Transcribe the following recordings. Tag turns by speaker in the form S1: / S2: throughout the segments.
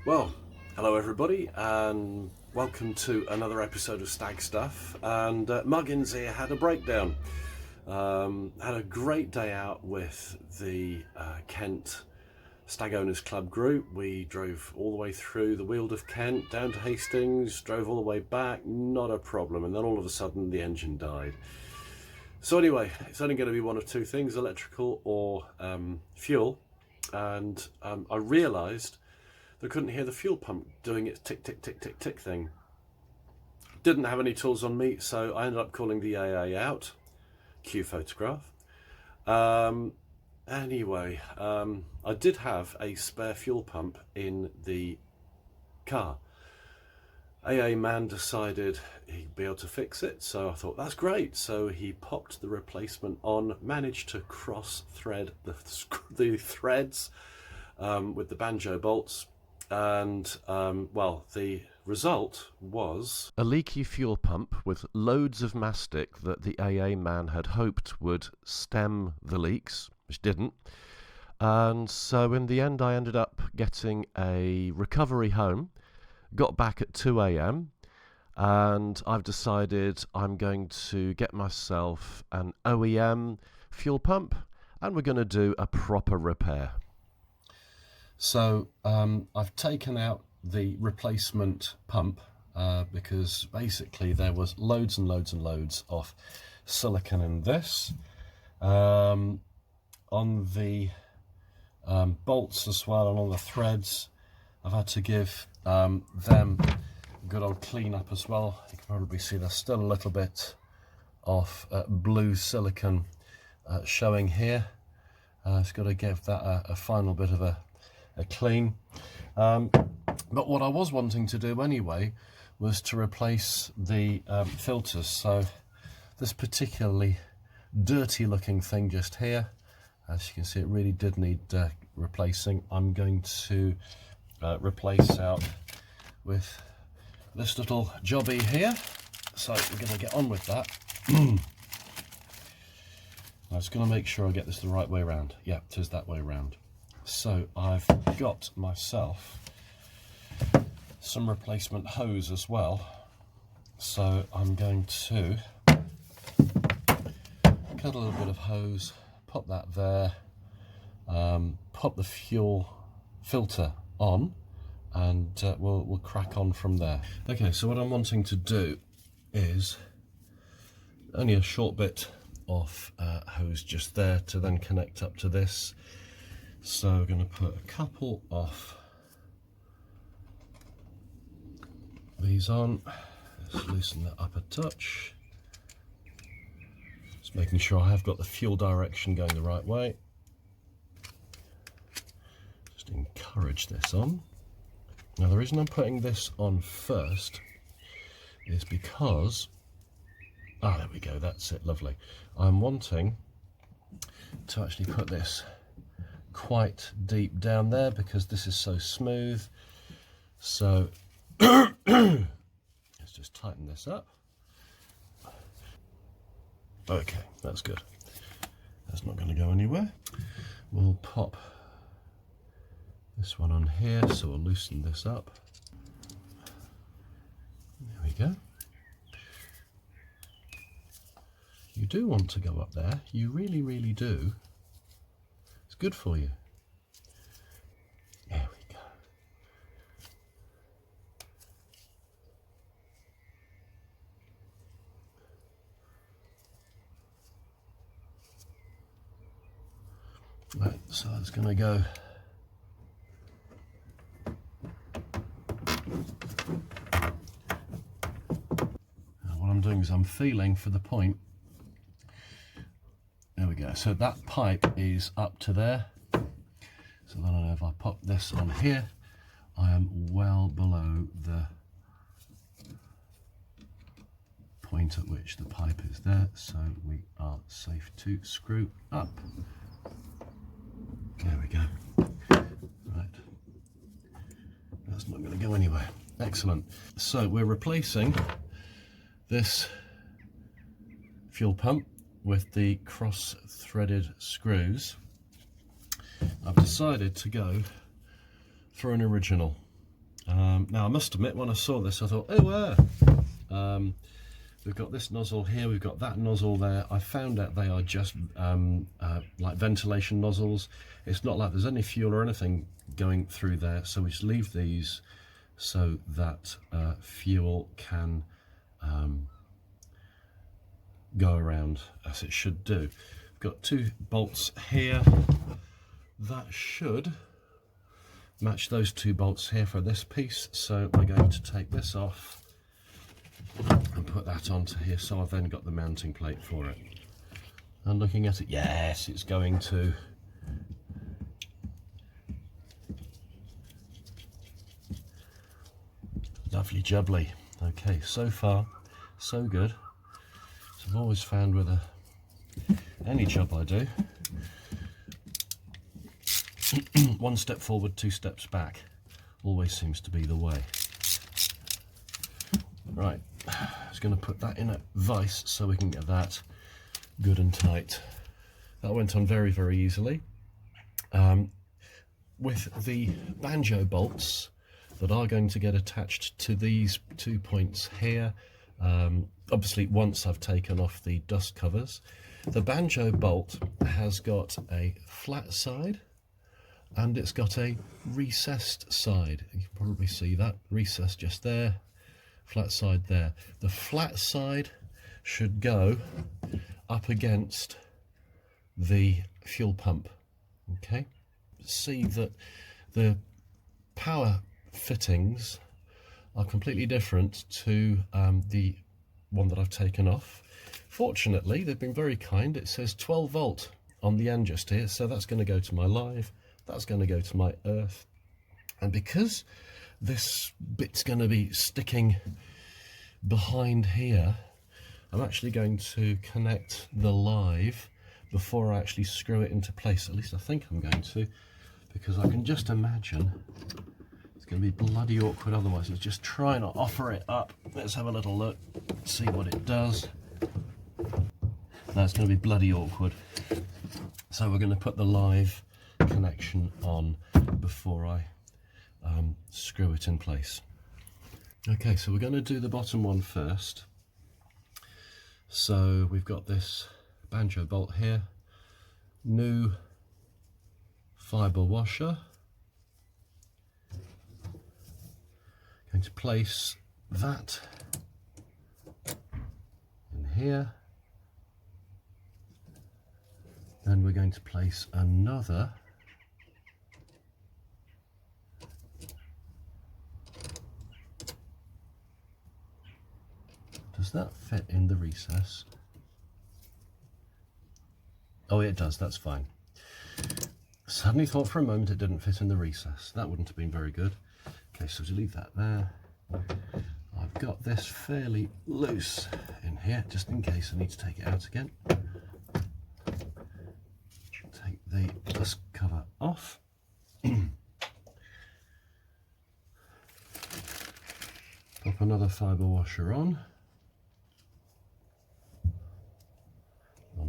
S1: Well, hello everybody, and welcome to another episode of Stag Stuff. And Muggins here had a breakdown. Had a great day out with the Kent Stag Owners Club group. We drove all the way through the Weald of Kent, down to Hastings, drove all the way back, not a problem. And then all of a sudden the engine died. So anyway, it's only going to be one of two things, electrical or fuel. And I realised I couldn't hear the fuel pump doing its tick, tick, tick, tick, tick thing. Didn't have any tools on me, so I ended up calling the AA out. Cue photograph. Anyway, I did have a spare fuel pump in the car. AA man decided he'd be able to fix it, so I thought that's great. So he popped the replacement on, managed to cross thread the threads with the banjo bolts, and well, the result was a leaky fuel pump with loads of mastic that the AA man had hoped would stem the leaks, which didn't. And so in the end I ended up getting a recovery home, got back at 2 a.m, and I've decided I'm going to get myself an OEM fuel pump, and we're going to do a proper repair. So I've taken out the replacement pump because basically there was loads and loads and loads of silicone in this. On the bolts as well, and on the threads, I've had to give them a good old clean up as well. You can probably see there's still a little bit of blue silicone showing here. It's got to give that a final bit of a clean. But what I was wanting to do anyway was to replace the filters. So this particularly dirty looking thing just here, as you can see, it really did need replacing. I'm going to replace out with this little jobby here, so we're going to get on with that. I was going to make sure I get this the right way around. Yeah, it is that way around. So I've got myself some replacement hose as well, so I'm going to cut a little bit of hose, pop that there, pop the fuel filter on, and we'll crack on from there. Okay, so what I'm wanting to do is only a short bit of hose just there to then connect up to this. So we're going to put a couple of these on. Let's loosen that up a touch. Just making sure I have got the fuel direction going the right way. Just encourage this on. Now the reason I'm putting this on first is because, there we go, that's it, lovely. I'm wanting to actually put this quite deep down there because this is so smooth. So let's just tighten this up. Okay, that's good. That's not going to go anywhere. We'll pop this one on here, so we'll loosen this up. There we go. You do want to go up there, you really, really do. It's good for you. There we go. Right, so it's going to go now. What I'm doing is I'm feeling for the point. There we go. So that pipe is up to there. So I don't know if I pop this on here, I am well below the point at which the pipe is there. So we are safe to screw up. There we go. Right. That's not going to go anywhere. Excellent. So we're replacing this fuel pump with the cross-threaded screws. I've decided to go for an original. Now I must admit, when I saw this I thought, oh we've got this nozzle here, we've got that nozzle there. I found out they are just like ventilation nozzles. It's not like there's any fuel or anything going through there, so we just leave these so that fuel can go around as it should do. We've got 2 bolts here that should match those 2 bolts here for this piece, so we're going to take this off and put that onto here, so I've then got the mounting plate for it. And looking at it, yes, it's going to. Lovely jubbly. Okay, so far so good. So I've always found with any job I do, 1 step forward, 2 steps back always seems to be the way. Right, I was going to put that in a vise so we can get that good and tight. That went on very, very easily. With the banjo bolts that are going to get attached to these 2 points here, obviously once I've taken off the dust covers, the banjo bolt has got a flat side and it's got a recessed side. You can probably see that recess just there, flat side there. The flat side should go up against the fuel pump. Okay, see that the power fittings are completely different to the one that I've taken off. Fortunately, they've been very kind. It says 12 volt on the end just here, so that's going to go to my live, that's going to go to my earth. And because this bit's going to be sticking behind here, I'm actually going to connect the live before I actually screw it into place. At least I think I'm going to, because I can just imagine it's going to be bloody awkward otherwise. Let's just try and offer it up. Let's have a little look, see what it does. That's going to be bloody awkward. So we're going to put the live connection on before I screw it in place. Okay, so we're going to do the bottom one first. So we've got this banjo bolt here, new fibre washer. Going to place that in here. Then we're going to place another Does that fit in the recess? Oh, it does, that's fine. Suddenly thought for a moment it didn't fit in the recess. That wouldn't have been very good. Okay, so to leave that there, I've got this fairly loose in here, just in case I need to take it out again. Take the dust cover off. Pop another fibre washer on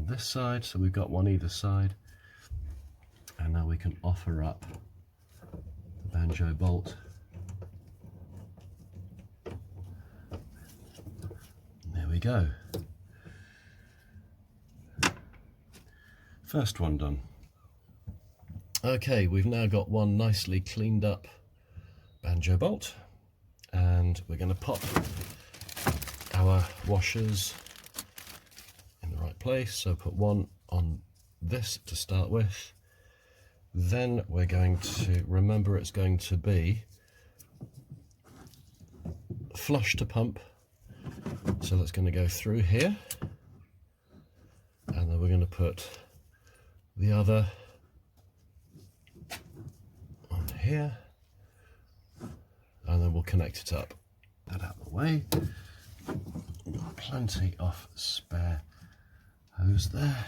S1: this side, so we've got one either side, and now we can offer up the banjo bolt. There we go. First one done. Okay, we've now got one nicely cleaned up banjo bolt, and we're going to pop our washers in the right place. So put one on this to start with, then we're going to remember it's going to be flush to pump, so that's going to go through here, and then we're going to put the other on here, and then we'll connect it up. That out of the way. We've got plenty of spare hose there.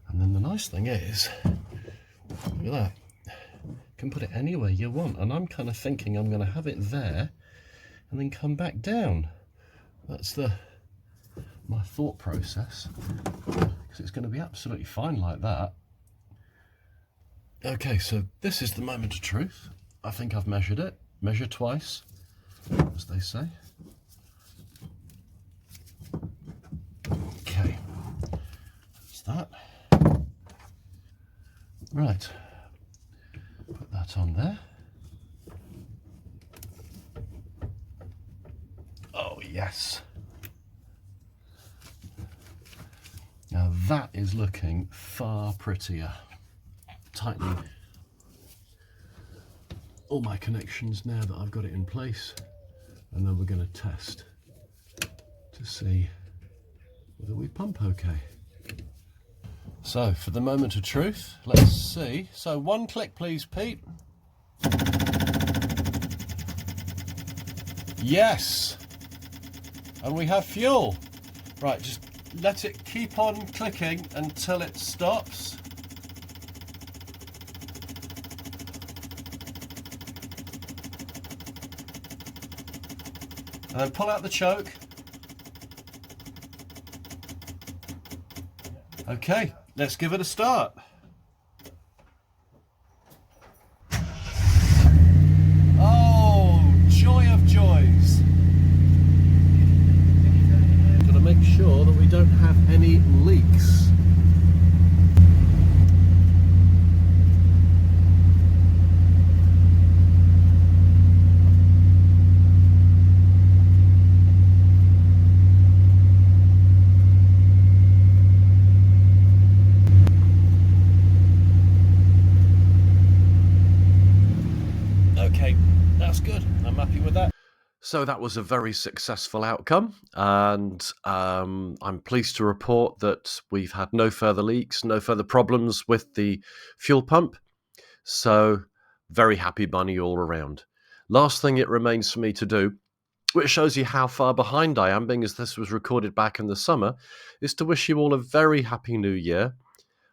S1: And then the nice thing is, look at that, you can put it anywhere you want, and I'm kind of thinking I'm going to have it there and then come back down. That's my thought process, because it's going to be absolutely fine like that. Okay, so this is the moment of truth. I think I've measured it. Measure twice, as they say. Okay, that's that. Right, put that on there. Oh yes. Now that is looking far prettier. Tightening all my connections now that I've got it in place, and then we're going to test to see whether we pump okay. So for the moment of truth, let's see. So one click please, Pete. Yes, and we have fuel. Right, just let it keep on clicking until it stops. And then pull out the choke. Okay, let's give it a start. Oh, joy of joys. Gotta make sure that we don't have any leaks. Okay, that's good. I'm happy with that. So that was a very successful outcome, and I'm pleased to report that we've had no further leaks, no further problems with the fuel pump. So very happy bunny all around. Last thing it remains for me to do, which shows you how far behind I am, being as this was recorded back in the summer, is to wish you all a very happy new year.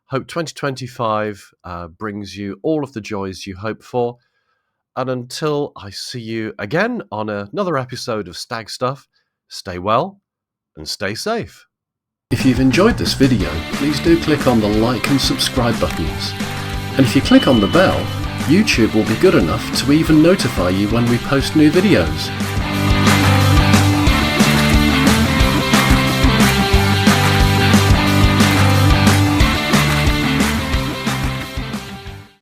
S1: Hope 2025 brings you all of the joys you hope for. And until I see you again on another episode of Stag Stuff, stay well and stay safe. If you've enjoyed this video, please do click on the like and subscribe buttons. And if you click on the bell, YouTube will be good enough to even notify you when we post new videos.